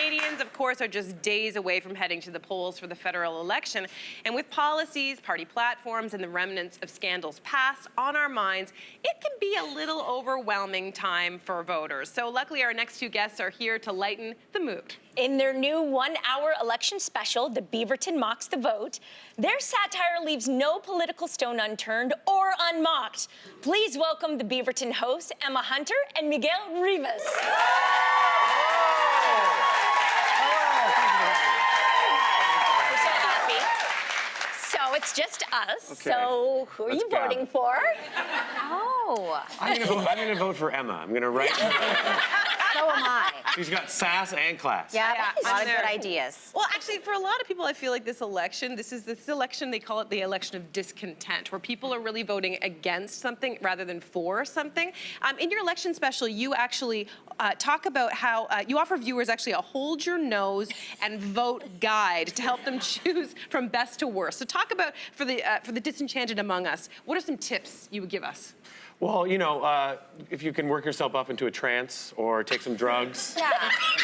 Canadians, of course, are just days away from heading to the polls for the federal election. And with policies, party platforms, and the remnants of scandals past on our minds, it can be a little overwhelming time for voters. So luckily, our next two guests are here to lighten the mood. In their new one-hour election special, The Beaverton Mocks the Vote, their satire leaves no political stone unturned or unmocked. Please welcome the Beaverton hosts, Hunter and Miguel Rivas. So it's just us. Okay. So who are you voting for? Oh. I'm gonna vote for Emma. I'm gonna write. So am I. She's got sass and class. Yeah, a lot of there. good ideas. Well, actually, for a lot of people, I feel like this election, this election, they call it the election of discontent, where people are really voting against something rather than for something. In your election special, you actually talk about how you offer viewers actually a hold your nose and vote guide to help them choose from best to worst. So talk about, for the disenchanted among us, what are some tips you would give us? Well, you know, if you can work yourself up into a trance or take some drugs,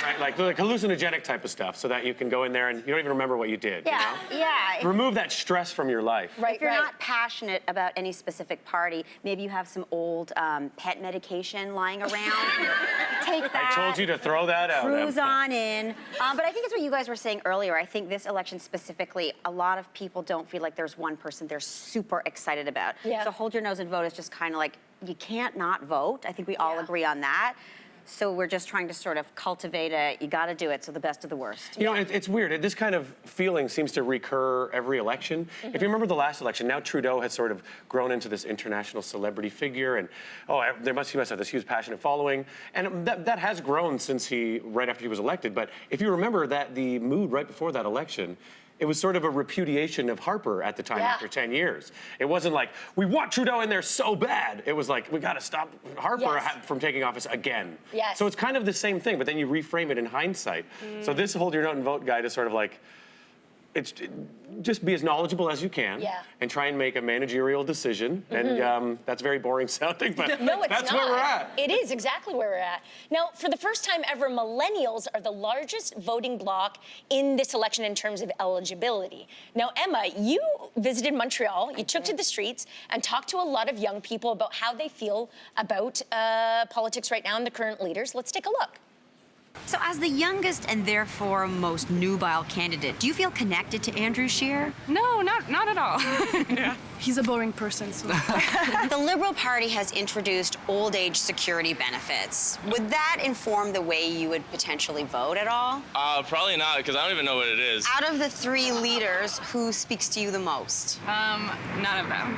right, like hallucinogenic type of stuff, so that you can go in there and you don't even remember what you did. Yeah, you know? yeah. Remove that stress from your life. Right, if you're not passionate about any specific party, maybe you have some old pet medication lying around. Take that. I told you to throw that out. Cruise on in. But I think it's what you guys were saying earlier. I think this election specifically, a lot of people don't feel like there's one person they're super excited about. Yeah. So hold your nose and vote is just kind of like, you can't not vote. I think we all agree on that. So we're just trying to sort of cultivate a, you gotta do it, so the best of the worst. You know, it's weird. This kind of feeling seems to recur every election. If you remember the last election, now Trudeau has sort of grown into this international celebrity figure, and he must have this huge passionate following. And that has grown since right after he was elected. But if you remember that the mood right before that election, it was sort of a repudiation of Harper at the time after 10 years. It wasn't like, we want Trudeau in there so bad. It was like, we gotta stop Harper from taking office again. Yes. So it's kind of the same thing, but then you reframe it in hindsight. So this hold your note and vote guide is sort of like, just be as knowledgeable as you can and try and make a managerial decision. And that's very boring sounding, but no, it's that's not. where we're at. It is exactly where we're at. Now, for the first time ever, millennials are the largest voting bloc in this election in terms of eligibility. Now, Emma, you visited Montreal, you took to the streets and talked to a lot of young people about how they feel about politics right now and the current leaders. Let's take a look. So as the youngest and therefore most nubile candidate, do you feel connected to Andrew Scheer? No, not at all. He's a boring person, so. The Liberal Party has introduced old age security benefits. Would that inform the way you would potentially vote at all? Probably not, because I don't even know what it is. Out of the three leaders, who speaks to you the most? None of them.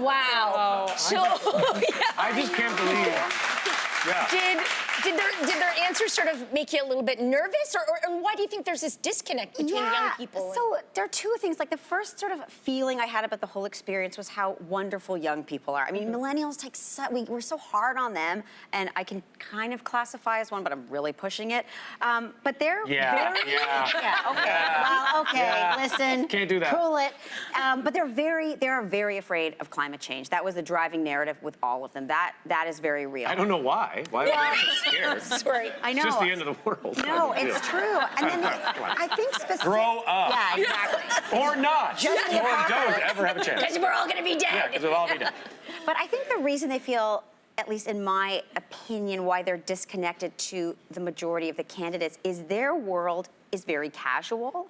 Wow. I just can't believe. Did their answers sort of make you a little bit nervous, or why do you think there's this disconnect between young people? So there are two things. Like the first sort of feeling I had about the whole experience was how wonderful young people are. I mean, millennials we're so hard on them, and I can kind of classify as one, but I'm really pushing it. But they're listen, can't do that. Cool it. But they're very afraid of climate change. That was the driving narrative with all of them. That is very real. I don't know why. Why are they so scared? Sorry. I know. It's just the end of the world. No, it's true. And then I think specifically. Grow up. Yeah, exactly. Or not. Just the or don't apocalypse. ever have a chance. Because we're all going to be dead. Yeah, because we'll all be dead. But I think the reason they feel, at least in my opinion, why they're disconnected to the majority of the candidates is their world is very casual,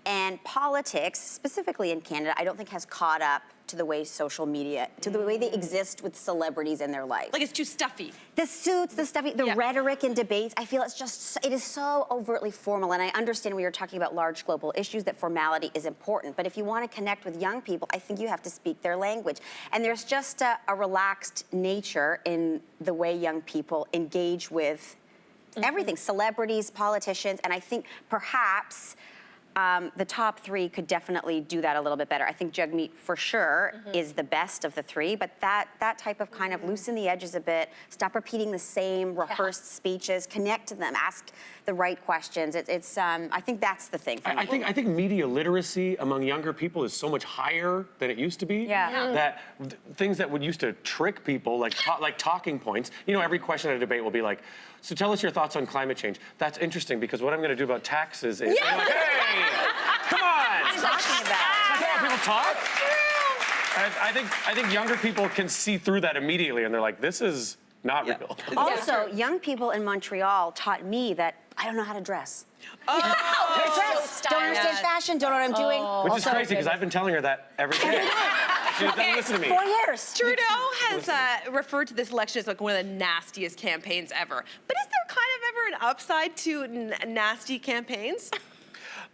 and politics, specifically in Canada, I don't think has caught up to the way social media, to the way they exist with celebrities in their life. Like it's too stuffy. The suits, the stuffy, the rhetoric in debates, I feel it is so overtly formal, and I understand when you're talking about large global issues that formality is important, but if you want to connect with young people, I think you have to speak their language. And there's just a relaxed nature in the way young people engage with everything, celebrities, politicians, and I think perhaps the top three could definitely do that a little bit better. I think Jagmeet, for sure, is the best of the three, but that type of kind of loosen the edges a bit, stop repeating the same rehearsed speeches, connect to them, ask the right questions. I think that's the thing for me. I think media literacy among younger people is so much higher than it used to be. That things that would used to trick people, like talking points. You know, every question in a debate will be like, So tell us your thoughts on climate change. That's interesting because what I'm going to do about taxes is, I'm like, hey, come on. That's how people talk. I think younger people can see through that immediately, and they're like, this is not real. Also, young people in Montreal taught me that I don't know how to dress. Don't understand fashion, don't know what I'm doing. Which is crazy because I've been telling her that every day. She doesn't listen to me. 4 years. Trudeau has referred to this election as like one of the nastiest campaigns ever. But is there kind of ever an upside to nasty campaigns?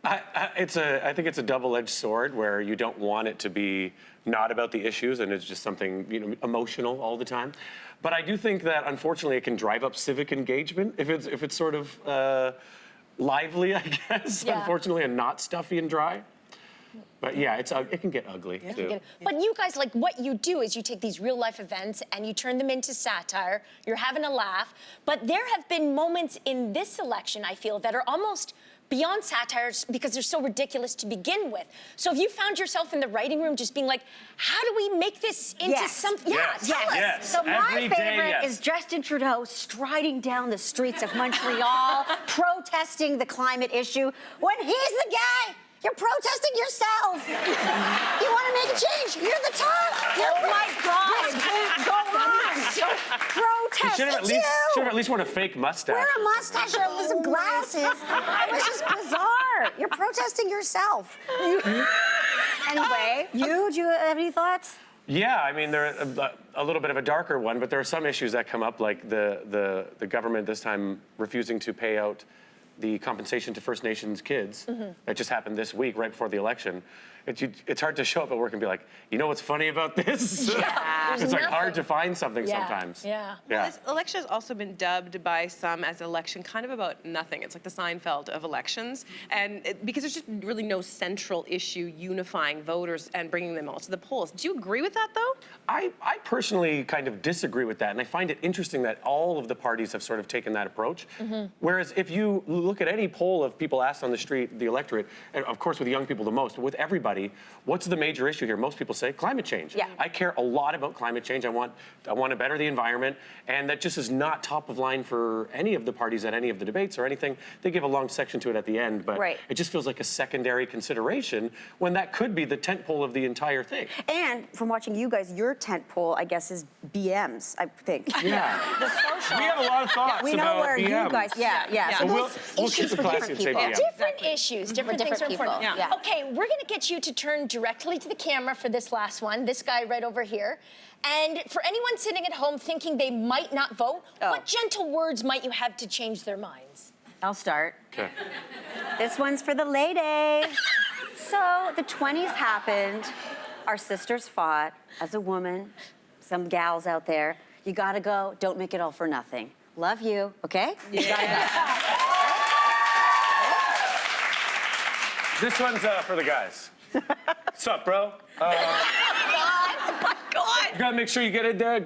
I think it's a double-edged sword where you don't want it to be not about the issues and it's just something emotional all the time. But I do think that unfortunately it can drive up civic engagement if it's sort of lively, I guess. Yeah. Unfortunately, and not stuffy and dry. But yeah, it can get ugly too. But you guys, like, what you do is you take these real life events and you turn them into satire. You're having a laugh. But there have been moments in this election, I feel, that are almost beyond satire because they're so ridiculous to begin with. So if you found yourself in the writing room just being like, how do we make this into something? Yes. Yeah, tell us. Yes. So my Every day, favorite yes. is Justin Trudeau striding down the streets of Montreal, protesting the climate issue when he's the guy. You're protesting yourself. You want to make a change? You're the top. Oh my God! Go on. Protest. Should have at least worn a fake mustache. Wear a mustache or some glasses. It was just bizarre. You're protesting yourself. Anyway, do you have any thoughts? Yeah, I mean, they're a little bit of a darker one, but there are some issues that come up, like the government this time refusing to pay out the compensation to First Nations kids. That just happened this week, right before the election. It's hard to show up at work and be like, you know what's funny about this? Yeah, It's like hard to find something sometimes. Yeah. Well, this election has also been dubbed by some as an election kind of about nothing. It's like the Seinfeld of elections. And because there's just really no central issue unifying voters and bringing them all to the polls. Do you agree with that, though? I personally kind of disagree with that, and I find it interesting that all of the parties have sort of taken that approach. Whereas if you look at any poll of people asked on the street, the electorate, and of course with young people the most, but with everybody, what's the major issue here? Most people say climate change. Yeah. I care a lot about climate change. I want to better the environment, and that just is not top of line for any of the parties at any of the debates or anything. They give a long section to it at the end, but it just feels like a secondary consideration when that could be the tentpole of the entire thing. And from watching you guys, your tent pole, I guess, is BMs, I think. Yeah. The social. We have a lot of thoughts We know about where BMs. you guys, So We'll those keep issues it for classy different and say people. BM. Different issues, different things are people. important. Yeah. Okay, we're gonna get you to turn directly to the camera for this last one, this guy right over here. And for anyone sitting at home thinking they might not vote, what gentle words might you have to change their minds? I'll start. Okay. This one's for the ladies. So the 20s happened. Our sisters fought. As a woman, some gals out there, you gotta go. Don't make it all for nothing. Love you, okay? You gotta go. This one's for the guys. What's up, bro? Oh my God! You gotta make sure you get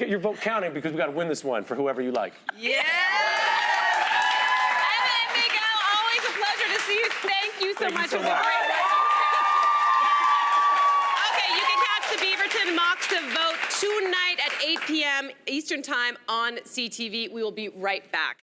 your vote counting because we gotta win this one for whoever you like. Yeah! Emma and Miguel, always a pleasure to see you. Thank you so much for the great work. Okay, you can catch the Beaverton Mocks to Vote tonight at 8 p.m. Eastern Time on CTV. We will be right back.